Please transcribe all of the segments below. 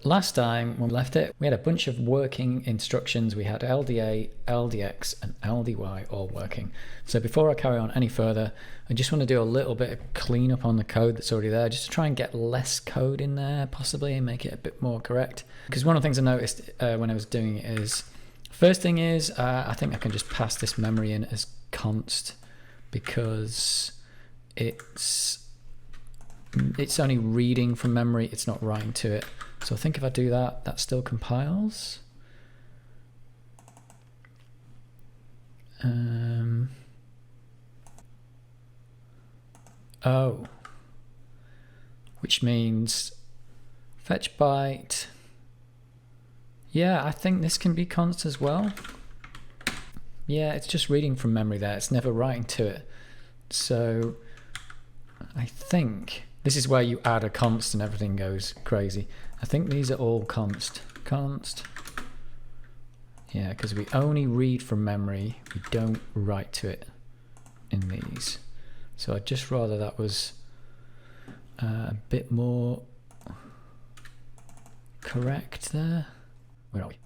last time when we left it, we had a bunch of working instructions. We had LDA, LDX, and LDY all working. So before I carry on any further, I just want to do a little bit of cleanup on the code that's already there, just to try and get less code in there possibly and make it a bit more correct. Because one of the things I noticed when I was doing it is, first thing is, I think I can just pass this memory in as const, because it's only reading from memory, it's not writing to it. So I think if I do that, that still compiles. Oh, which means fetch byte. Yeah, I think this can be const as well. Yeah, it's just reading from memory there. It's never writing to it. So I think this is where you add a const and everything goes crazy. I think these are all const. Yeah, because we only read from memory. We don't write to it in these. So I'd just rather that was a bit more correct there. Where are we?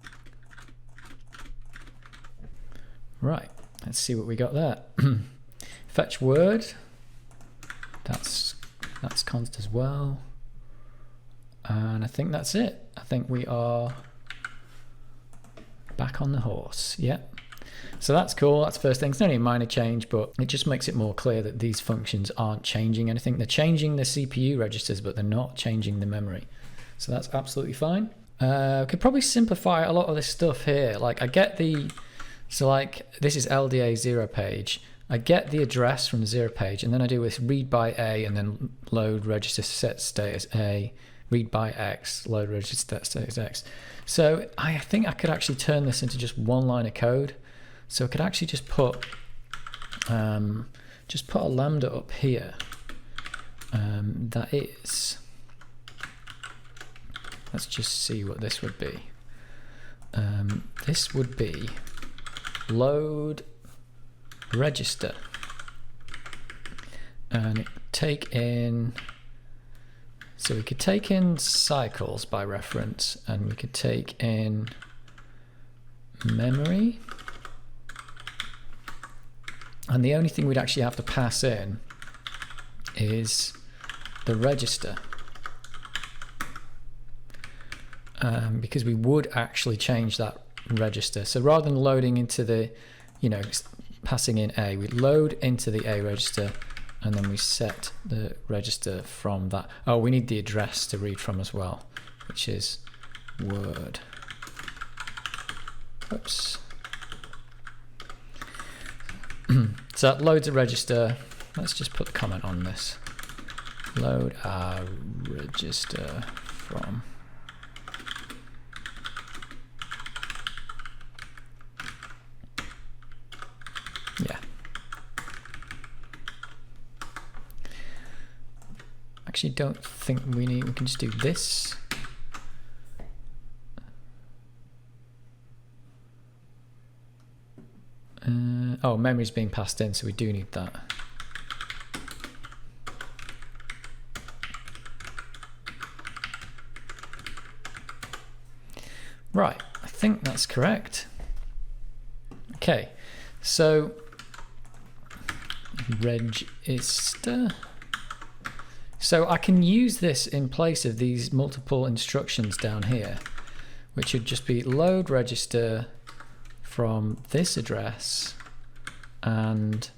Right, let's see what we got there. Fetch word. That's const as well. And I think that's it. I think we are back on the horse. Yep. So that's cool. That's the first thing. It's only a minor change, but it just makes it more clear that these functions aren't changing anything. They're changing the CPU registers, but they're not changing the memory. So that's absolutely fine. We could probably simplify a lot of this stuff here. Like I get the, so like this is LDA 0 page. I get the address from the 0 page, and then I do this read by A and then load register set status A, read by X, load register set status X. So I think I could actually turn this into just one line of code. So I could actually just put a lambda up here. That is, let's just see what this would be. This would be load register, and take in, so we could take in cycles by reference, and we could take in memory, and the only thing we'd actually have to pass in is the register, because we would actually change that register. So rather than loading into the, passing in A, we load into the A register, and then we set the register from that. Oh, we need the address to read from as well, which is word. Oops. So that loads a register. Let's just put the comment on this. Load our register from. Yeah. Actually, don't think we can just do this. Oh, memory's being passed in, so we do need that. Right, I think that's correct. Okay, so register. So I can use this in place of these multiple instructions down here, which would just be load register from this address, and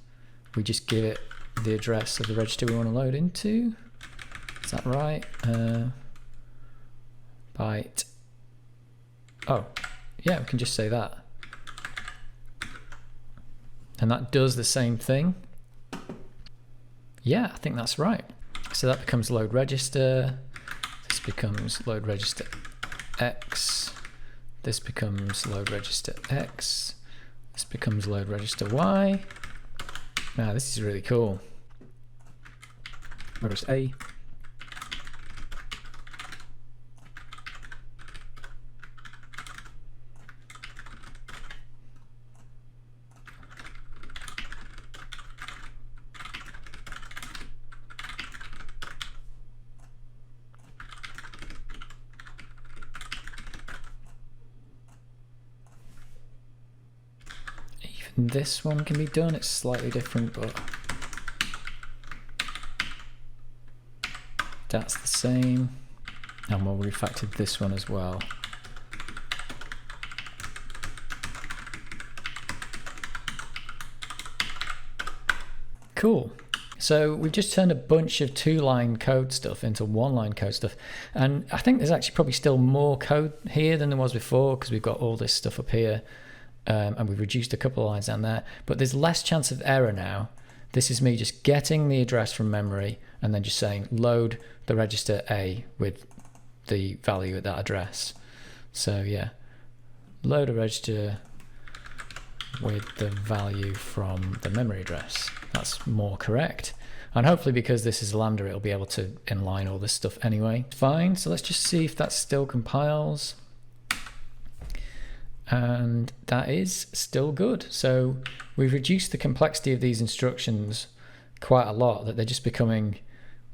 we just give it the address of the register we want to load into. Is that right? Byte. Oh, yeah, we can just say that. And that does the same thing. Yeah, I think that's right. So that becomes load register. This becomes load register X. This becomes load register X. This becomes load register Y. Now this is really cool. Load register A. this one can be done. It's slightly different, but that's the same. And we'll refactor this one as well. Cool. So we've just turned a bunch of 2-line code stuff into 1-line code stuff. And I think there's actually probably still more code here than there was before, because we've got all this stuff up here. And we've reduced a couple of lines down there. But there's less chance of error now. This is me just getting the address from memory and then just saying load the register A with the value at that address. So yeah, load a register with the value from the memory address. That's more correct. And hopefully, because this is Lambda, it'll be able to inline all this stuff anyway. Fine, so let's just see if that still compiles. And that is still good. So we've reduced the complexity of these instructions quite a lot, that they're just becoming,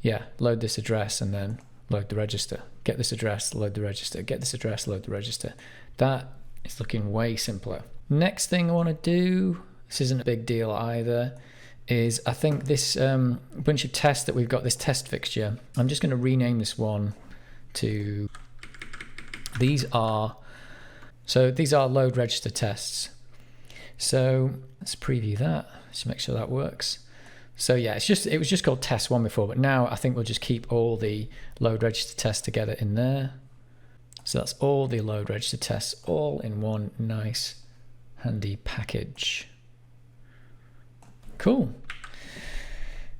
yeah, load this address and then load the register. Get this address, load the register. Get this address, load the register. That is looking way simpler. Next thing I want to do, this isn't a big deal either, is I think this bunch of tests that we've got, this test fixture, I'm just going to rename this one to, these are load register tests. So let's preview that to make sure that works. So yeah, it was just called test 1 before, but now I think we'll just keep all the load register tests together in there. So that's all the load register tests all in one nice handy package. Cool.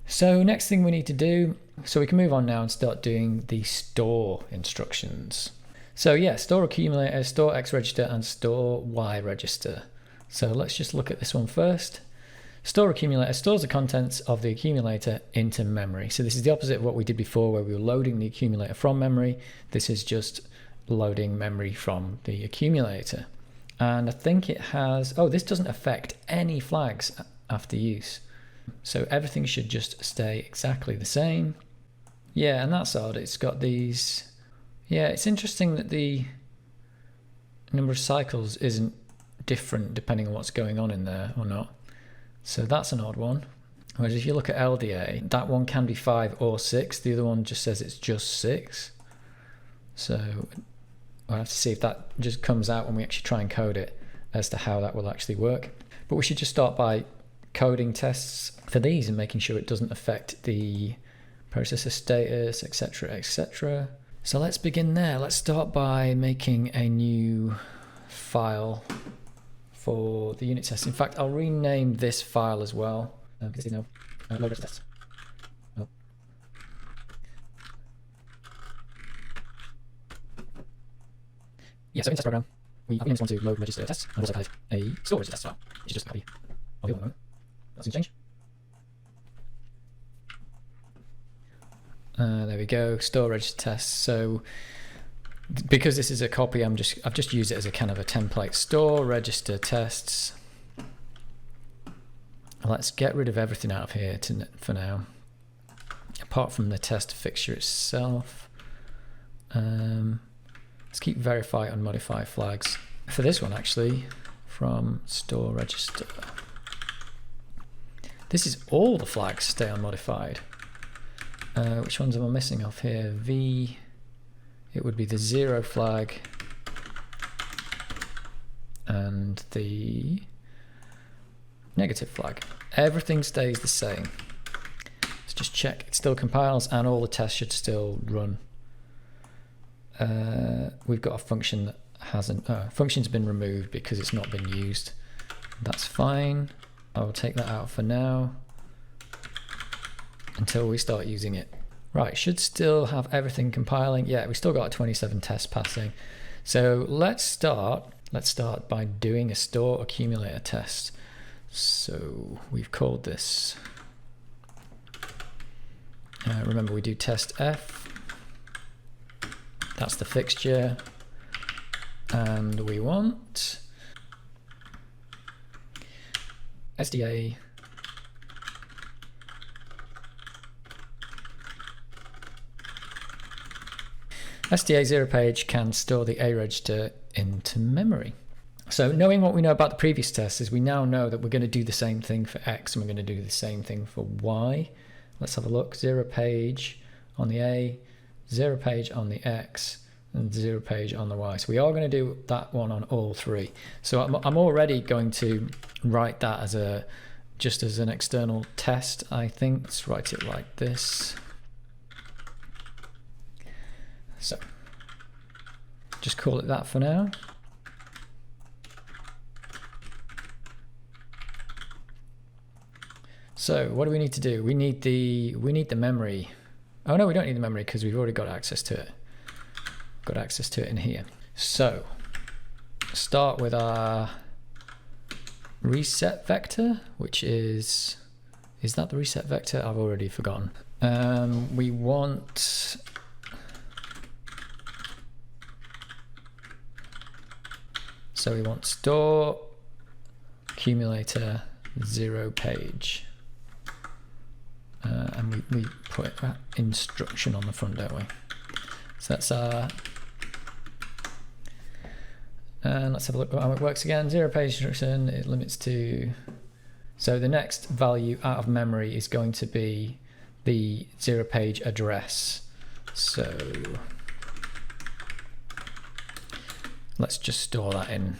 So next thing we need to do, so we can move on now and start doing the store instructions. So yeah, store accumulator, store X register, and store Y register. So let's just look at this one first. Store accumulator stores the contents of the accumulator into memory. So this is the opposite of what we did before, where we were loading the accumulator from memory. This is just loading memory from the accumulator. And I think it has, oh, this doesn't affect any flags after use. So everything should just stay exactly the same. Yeah, and that's odd. It's got these, yeah, it's interesting that the number of cycles isn't different depending on what's going on in there or not. So that's an odd one. Whereas if you look at LDA, that one can be 5 or 6. The other one just says it's just 6. So I'll have to see if that just comes out when we actually try and code it as to how that will actually work. But we should just start by coding tests for these and making sure it doesn't affect the processor status, etc., etc. So let's begin there. Let's start by making a new file for the unit test. In fact, I'll rename this file as well. Because load register tests. Oh. Yeah, so in the test program, we renamed this one to load register tests, and also have a store register test file, which is just a copy of the other one. That's going to change. There we go, store register tests. So because this is a copy, I've just used it as a kind of a template. Store register tests. Let's get rid of everything out of here for now, apart from the test fixture itself. Let's keep verify and modify flags for this one, actually, from store register. This is all the flags stay unmodified. Which ones am I missing off here? V, it would be the 0 flag and the negative flag. Everything stays the same. Let's just check it still compiles and all the tests should still run. We've got a function that hasn't, function's been removed because it's not been used. That's fine. I'll take that out for now until we start using it. Right, should still have everything compiling. Yeah, we still got 27 tests passing. So let's start by doing a store accumulator test. So we've called this, remember we do test F, that's the fixture, and we want STA STA 0 page can store the A register into memory. So knowing what we know about the previous test is we now know that we're going to do the same thing for X and we're going to do the same thing for Y. Let's have a look. 0 page on the A, 0 page on the X, and 0 page on the Y. So we are going to do that one on all three. So I'm already going to write that as just as an external test, I think. Let's write it like this. So just call it that for now. So what do we need to do? We need the memory. Oh no, we don't need the memory because we've already got access to it. Got access to it in here. So start with our reset vector, which is that the reset vector? I've already forgotten. We want store accumulator 0 page. And we put that instruction on the front, don't we? So that's our, and let's have a look at how it works again. 0 page instruction, it limits to, so the next value out of memory is going to be the 0 page address. So let's just store that in.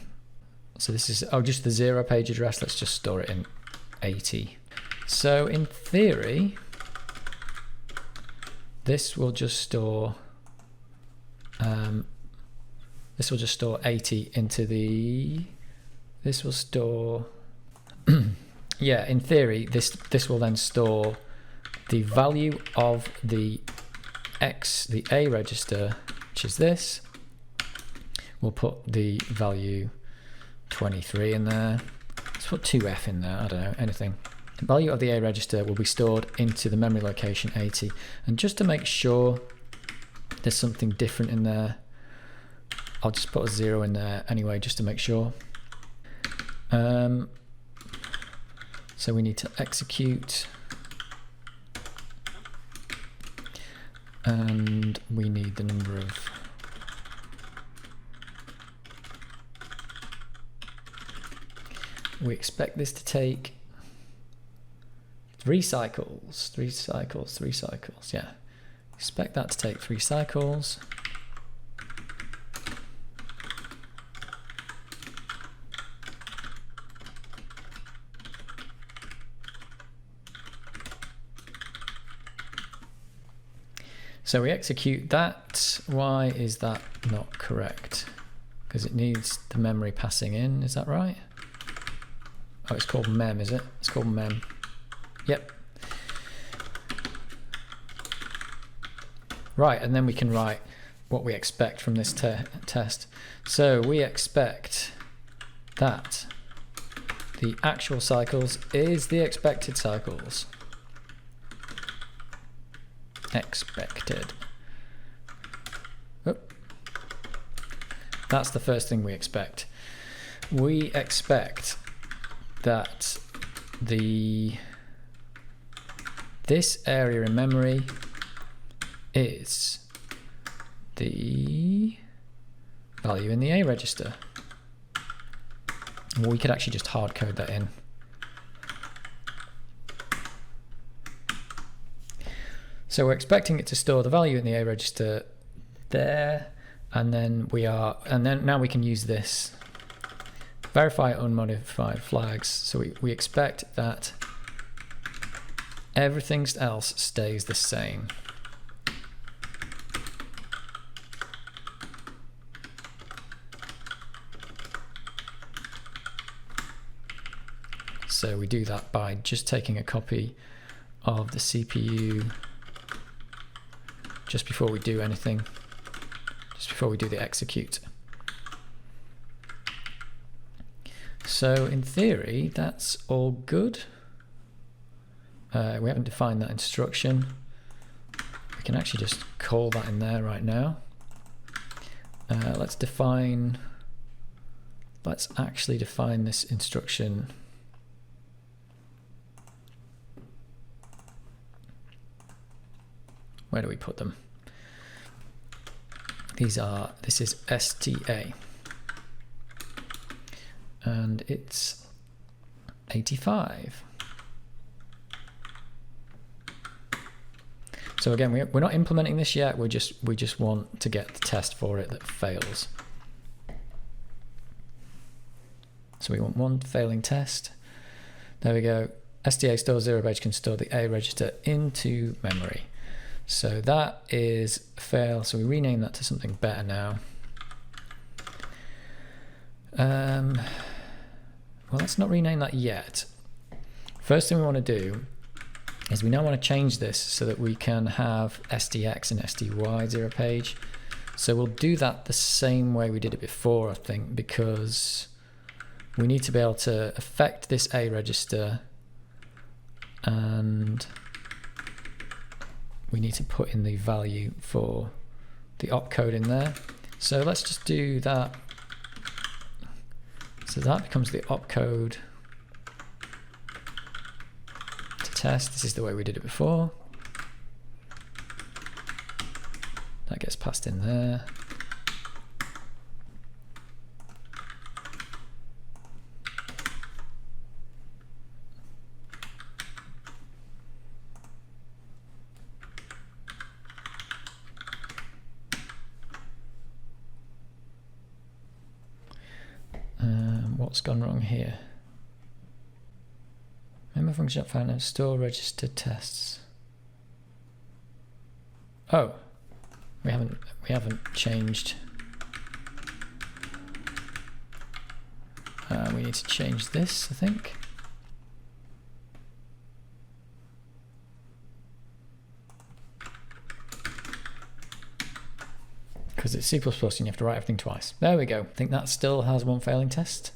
So this is, just the 0 page address, let's just store it in 80. So in theory, this will just store 80 into the, this will store, yeah, in theory, this will then store the value of the A register, which is this. We'll put the value 23 in there. Let's put 2F in there, I don't know, anything. The value of the A register will be stored into the memory location 80. And just to make sure there's something different in there, I'll just put a 0 in there anyway, just to make sure. So we need to execute. And we need the number of we expect this to take 3 cycles, yeah. Expect that to take 3 cycles. So we execute that. Why is that not correct? Because it needs the memory passing in, is that right? Oh, it's called mem, is it? It's called mem. Yep. Right, and then we can write what we expect from this test. So we expect that the actual cycles is the expected cycles. Expected. Oh. That's the first thing we expect. We expect that this area in memory is the value in the A register. Well, we could actually just hard code that in. So we're expecting it to store the value in the A register there, and then now we can use this verify unmodified flags. So we expect that everything else stays the same. So we do that by just taking a copy of the CPU just before we do anything, just before we do the execute. So in theory, that's all good. We haven't defined that instruction. We can actually just call that in there right now. Let's actually define this instruction. Where do we put them? This is STA. and it's 85. So again, we're not implementing this yet. We just want to get the test for it that fails. So we want one failing test. There we go. STA store 0 page can store the A register into memory. So that is a fail. So we rename that to something better now. Well, let's not rename that yet. First thing we want to do is we now want to change this so that we can have STX and STY 0 page. So we'll do that the same way we did it before, I think, because we need to be able to affect this A register, and we need to put in the value for the opcode in there. So let's just do that. So that becomes the opcode to test. This is the way we did it before. That gets passed in there. What's gone wrong here? Member function not found, store register tests. Oh, we haven't changed. We need to change this, I think. Because it's C++ and you have to write everything twice. There we go. I think that still has one failing test.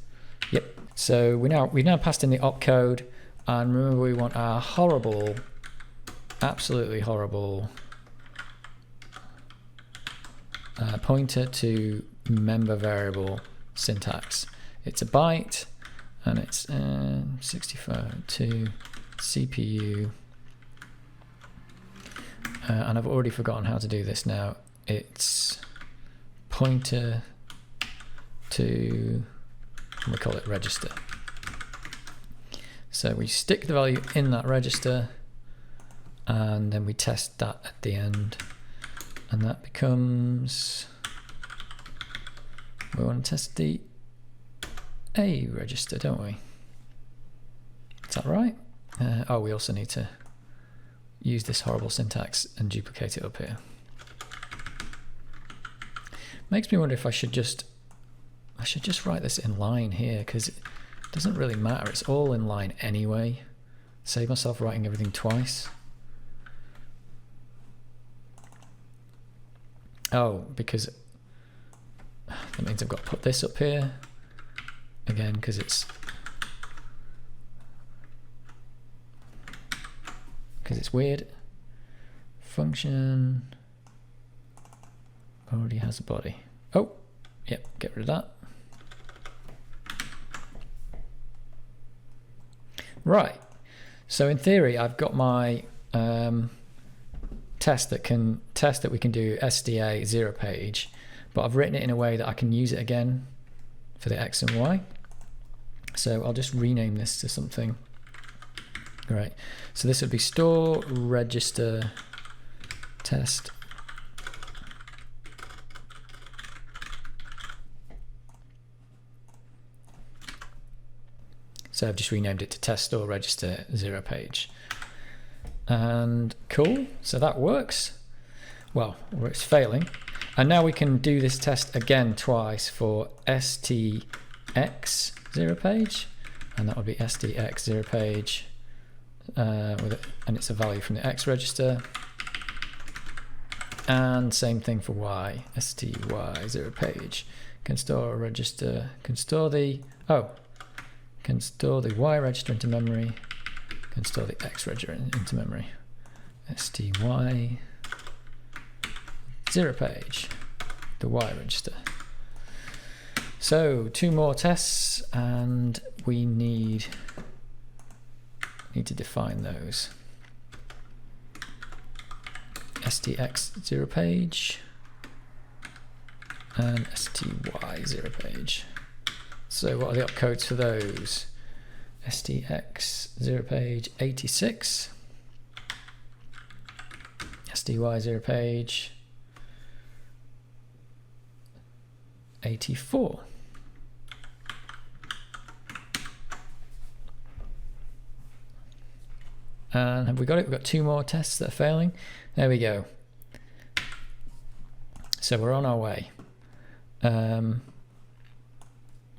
Yep. So we've now passed in the opcode, and remember we want our horrible, absolutely horrible pointer to member variable syntax. It's a byte, and it's 65 to CPU. And I've already forgotten how to do this now. It's pointer to, we call it register. So we stick the value in that register, and then we test that at the end, and that becomes, we want to test the A register, don't we? Is that right? Oh, we also need to use this horrible syntax and duplicate it up here. Makes me wonder if I should just write this in line here, because it doesn't really matter. It's all in line anyway. Save myself writing everything twice. Oh, because that means I've got to put this up here again, because it's weird. Function already has a body. Oh, yep, get rid of that. Right, so in theory I've got my test that we can do STA 0 page, but I've written it in a way that I can use it again for the X and Y. So I'll just rename this to something. Right, so this would be store register test. So I've just renamed it to test store register 0 page. And cool, so that works. Well, it's failing. And now we can do this test again twice for STX 0 page, and that would be STX 0 page, and it's a value from the X register. And same thing for Y, STY 0 page. Can store a register, can store the Y register into memory, can store the X register into memory. STY 0 page, the Y register. So 2 more tests, and we need to define those. STX 0 page and STY 0 page. So what are the opcodes for those? STX 0 page 86, STY 0 page 84. And have we got it? We've got 2 more tests that are failing. There we go. So we're on our way.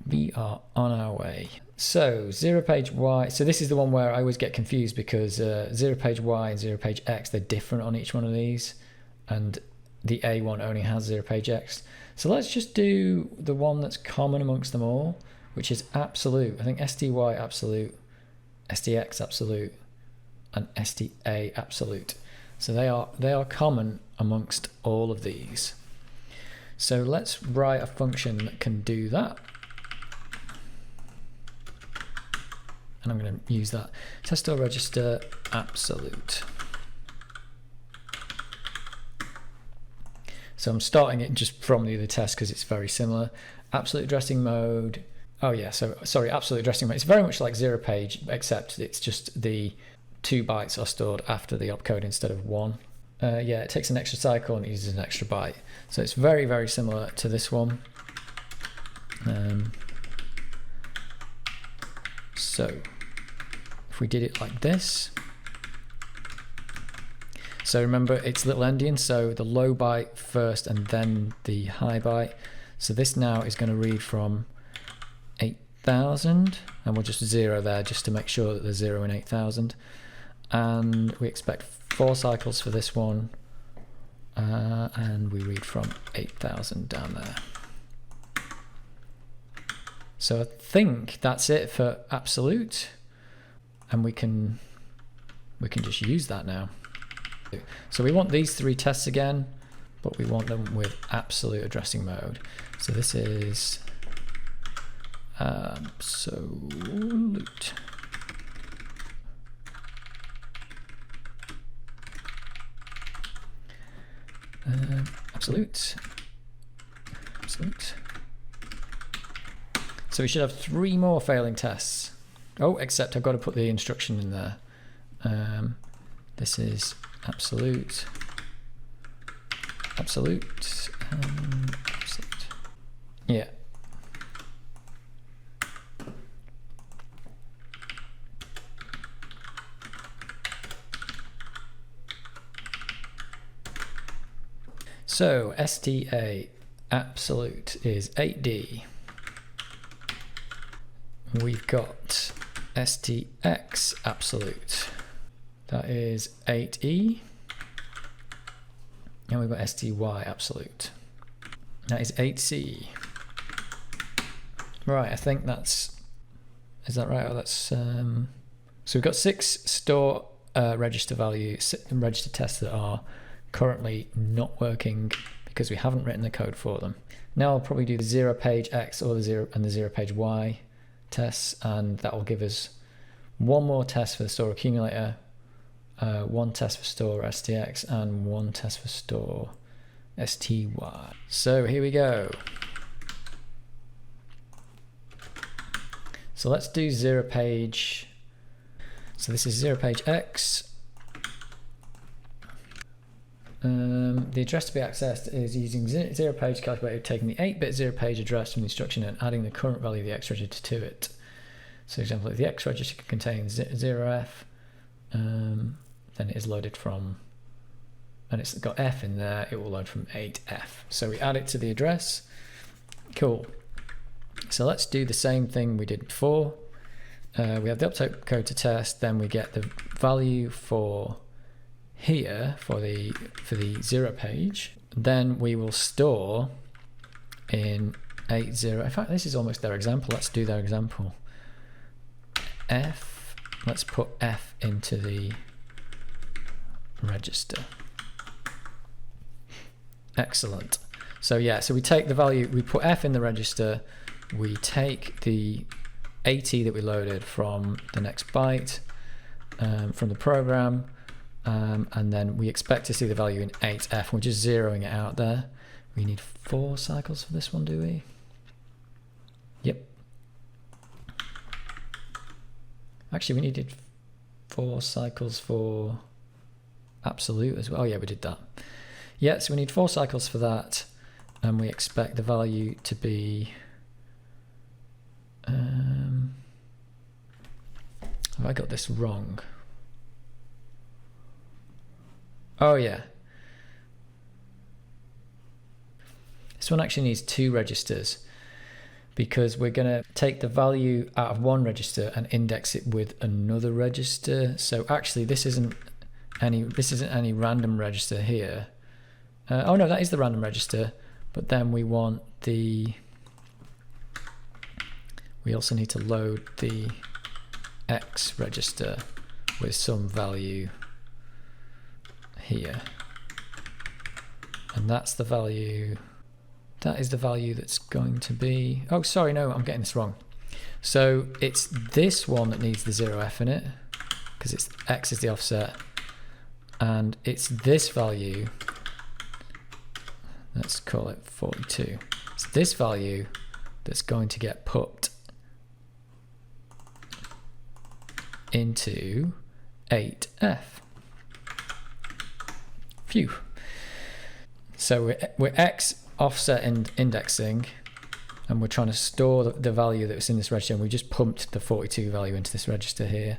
We are on our way. So 0 page Y, so this is the one where I always get confused because 0 page Y and 0 page X, they're different on each one of these. And the A one only has 0 page X. So let's just do the one that's common amongst them all, which is Absolute. I think STY Absolute, STX Absolute, and STA Absolute. So they are common amongst all of these. So let's write a function that can do that. And I'm going to use that. Test store register absolute. So I'm starting it just from the other test because it's very similar. Absolute addressing mode. Oh yeah, so sorry, absolute addressing mode. It's very much like 0 page, except it's just the 2 bytes are stored after the opcode instead of 1. Yeah, it takes an extra cycle and it uses an extra byte. So it's very, very similar to this one. So if we did it like this, so remember it's little endian, so the low byte first and then the high byte. So this now is going to read from 8,000, and we'll just 0 there just to make sure that there's 0 in 8,000. And we expect 4 cycles for this one, and we read from 8,000 down there. So I think that's it for absolute, and we can just use that now. So we want these 3 tests again, but we want them with absolute addressing mode. So this is absolute. Absolute. So we should have 3 more failing tests. Oh, except I've got to put the instruction in there. This is absolute, and absolute. Yeah. So STA Absolute is 8D. We've got STX Absolute. That is 8E. And we've got STY Absolute. That is 8C. Right, I think that's... Is that right? Oh, that's... So we've got 6 store register values, register tests that are currently not working because we haven't written the code for them. Now I'll probably do the 0 page X or the 0 page Y tests, and that will give us 1 more test for the store accumulator, 1 test for store STX, and 1 test for store STY. So here we go. So let's do 0 page. So this is 0 page X. The address to be accessed is using 0 page calculator, taking the 8-bit 0 page address from the instruction and adding the current value of the X register to it. So for example, if the X register contains 0F, then it is loaded from, and it's got F in there, it will load from 8F. So we add it to the address. Cool. So let's do the same thing we did before. We have the opcode to test, then we get the value for here for the 0 page. Then we will store in 80. In fact, this is almost their example. Let's do their example. F. Let's put F into the register. Excellent. So yeah, so we take the value, we put F in the register, we take the 80 that we loaded from the next byte from the program, and then we expect to see the value in 8F. We're just zeroing it out there. We need 4 cycles for this one, do we? Yep. Actually, we needed 4 cycles for absolute as well. Oh yeah, we did that. Yeah, so we need 4 cycles for that, and we expect the value to be have I got this wrong? Oh yeah, this one actually needs 2 registers, because we're going to take the value out of one register and index it with another register. So actually this isn't any random register here. Oh no, that is the random register, but then we want we also need to load the X register with some value here, and that's the value. That is the value that's going to be, oh sorry, no, I'm getting this wrong. So it's this one that needs the 0f in it, because it's X is the offset, and it's this value, let's call it 42. It's this value that's going to get put into 8f. Phew. So we're X offset and indexing, and we're trying to store the value that was in this register, and we just pumped the 42 value into this register here.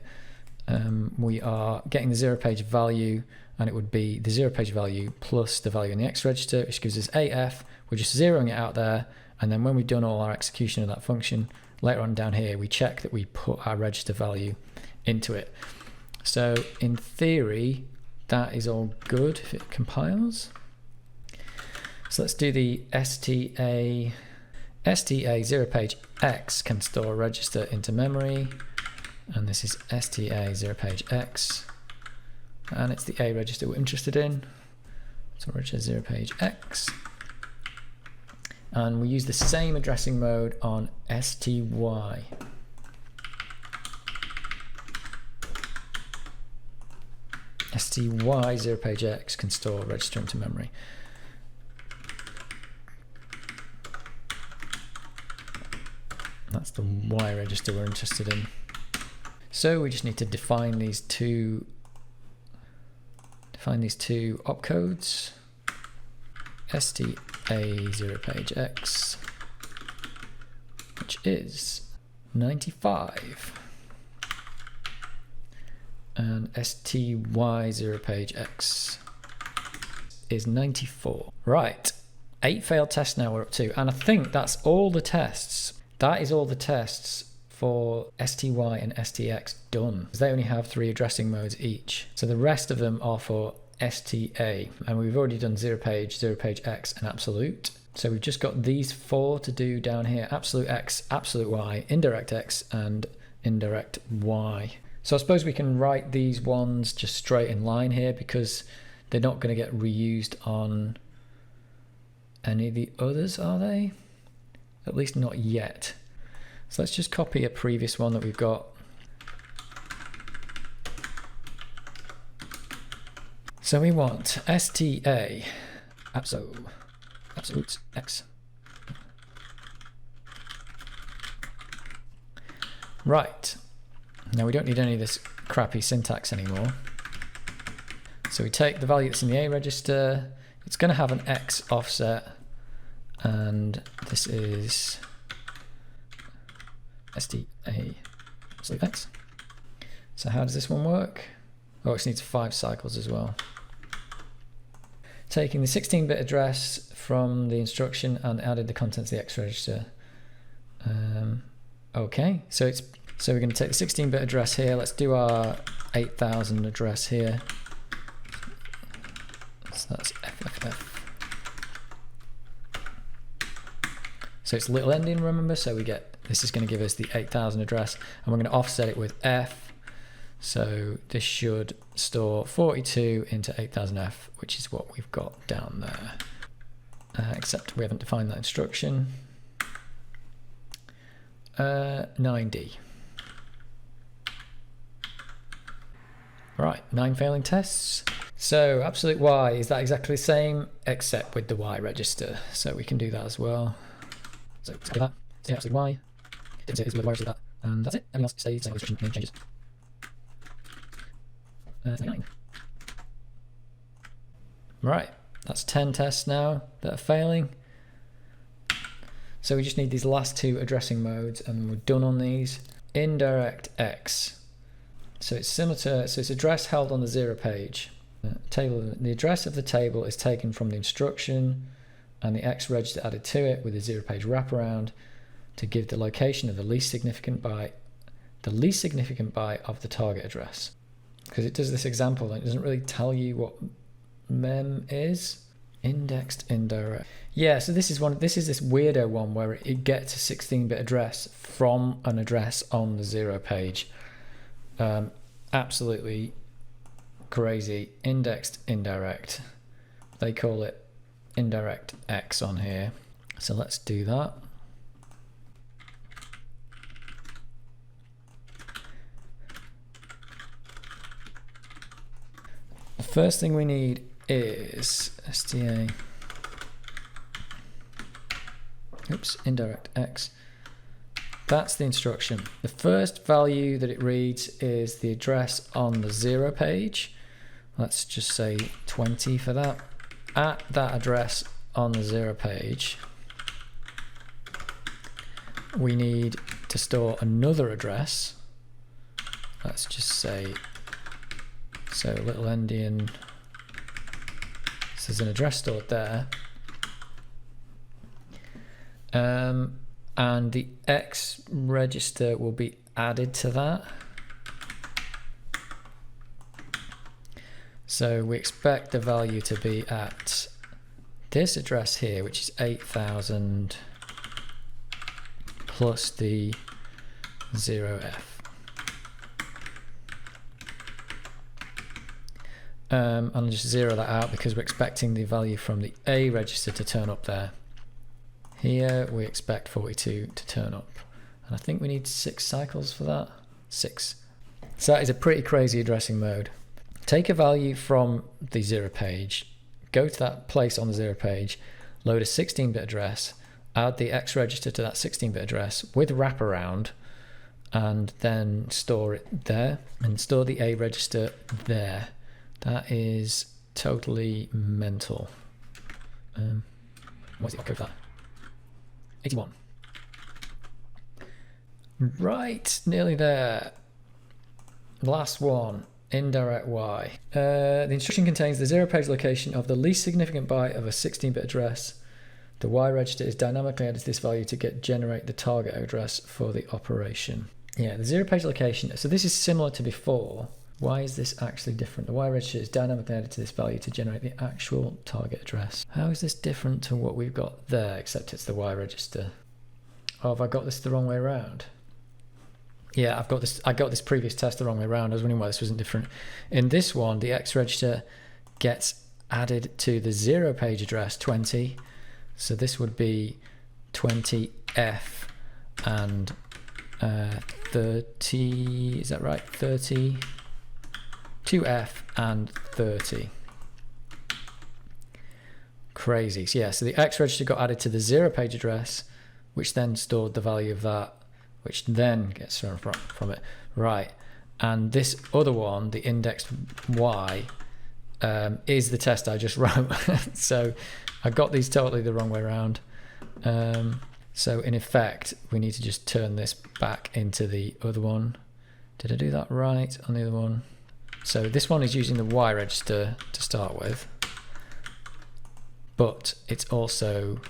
We are getting the 0 page value, and it would be the 0 page value plus the value in the X register, which gives us 8f. We're just zeroing it out there, and then when we've done all our execution of that function, later on down here we check that we put our register value into it. So in theory that is all good if it compiles. So let's do the STA 0 page X can store a register into memory, and this is STA 0 page X, and it's the A register we're interested in. So register 0 page X, and we use the same addressing mode on STY. STY 0 page X can store a register into memory. That's the Y register we're interested in. So we just need to define these two opcodes. STA 0 page X, which is 95, and STY 0 page X is 94. Right, 8 failed tests now we're up to, and I think that's all the tests. That is all the tests for STY and STX done. They only have 3 addressing modes each. So the rest of them are for STA, and we've already done 0 page X, and absolute. So we've just got these 4 to do down here: absolute X, absolute Y, indirect X, and indirect Y. So I suppose we can write these ones just straight in line here, because they're not going to get reused on any of the others, are they? At least not yet. So let's just copy a previous one that we've got. So we want STA Absolute X. Right. Now we don't need any of this crappy syntax anymore. So we take the value that's in the A register. It's going to have an X offset, and this is STA Absolute X. So how does this one work? Oh, it needs 5 cycles as well. Taking the 16-bit address from the instruction and added the contents of the X register. Okay, so we're going to take the 16-bit address here. Let's do our 8000 address here. So that's FFF. So it's little endian, remember? So this is going to give us the 8000 address, and we're going to offset it with F. So this should store 42 into 8000F, which is what we've got down there. Except we haven't defined that instruction. 9D. Right, 9 failing tests. So absolute Y, is that exactly the same, except with the Y register? So we can do that as well. So let's do that. Say absolute Y. It's with the Y register, that. And that's it. Everything else stays the same, instruction name changes. 9. Right, that's 10 tests now that are failing. So we just need these last two addressing modes and we're done on these. Indirect X. So it's similar to, so it's address held on the 0 page. The address of the table is taken from the instruction and the X register added to it with a 0 page wraparound to give the location of the least significant byte of the target address. Because it does this example and it doesn't really tell you what mem is. Indexed indirect. Yeah, so this is this weirdo one where it gets a 16-bit address from an address on the 0 page. Absolutely crazy. Indexed indirect. They call it indirect X on here. So let's do that. The first thing we need is STA Indirect X. That's the instruction. The first value that it reads is the address on the 0 page. Let's just say 20 for that. At that address on the 0 page, we need to store another address. Let's just say, so little endian. So there's an address stored there. And the X register will be added to that. So we expect the value to be at this address here, which is 8,000 plus the 0F. I'll just zero that out because we're expecting the value from the A register to turn up there. Here we expect 42 to turn up. And I think we need 6 cycles for that. 6. So that is a pretty crazy addressing mode. Take a value from the 0 page, go to that place on the 0 page, load a 16-bit address, add the X register to that 16-bit address with wraparound, and then store it there, and store the A register there. That is totally mental. What's the code for that? 81. Right, nearly there. Last one, indirect Y. The instruction contains the 0 page location of the least significant byte of a 16-bit address. The Y register is dynamically added to this value to generate the target address for the operation. Yeah, the 0 page location. So this is similar to before. Why is this actually different? The Y register is dynamically added to this value to generate the actual target address. How is this different to what we've got there, except it's the Y register? Oh, have I got this the wrong way around? Yeah, I got this previous test the wrong way around. I was wondering why this wasn't different. In this one, the X register gets added to the 0 page address 20. So this would be 20F and 30, is that right? 30. 2F and 30. Crazy. So yeah, so the X register got added to the 0 page address, which then stored the value of that, which then gets thrown from it. Right. And this other one, the indexed Y, is the test I just wrote. So I got these totally the wrong way around. So in effect, we need to just turn this back into the other one. Did I do that right on the other one? So this one is using the Y register to start with, but it's also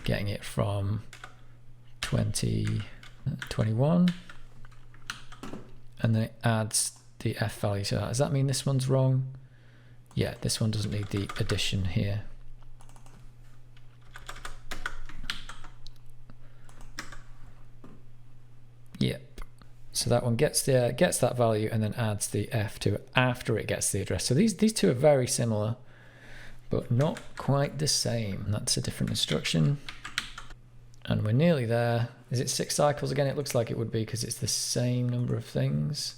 getting it from 2021, and then it adds the F value to that. Does that mean this one's wrong? Yeah, this one doesn't need the addition here. Yep. So that one gets that value and then adds the F to it after it gets the address. So these two are very similar, but not quite the same. That's a different instruction. And we're nearly there. Is it 6 cycles again? It looks like it would be because it's the same number of things.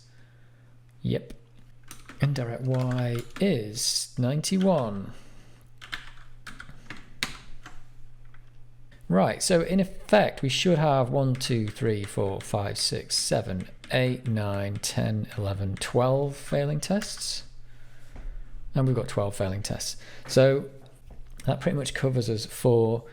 Yep. Indirect Y is 91. Right, so in effect, we should have 1, 2, 3, 4, 5, 6, 7, 8, 9, 10, 11, 12 failing tests. And we've got 12 failing tests. So that pretty much covers us for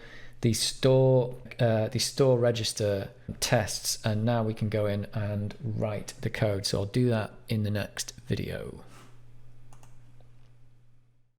the store register tests. And now we can go in and write the code. So I'll do that in the next video.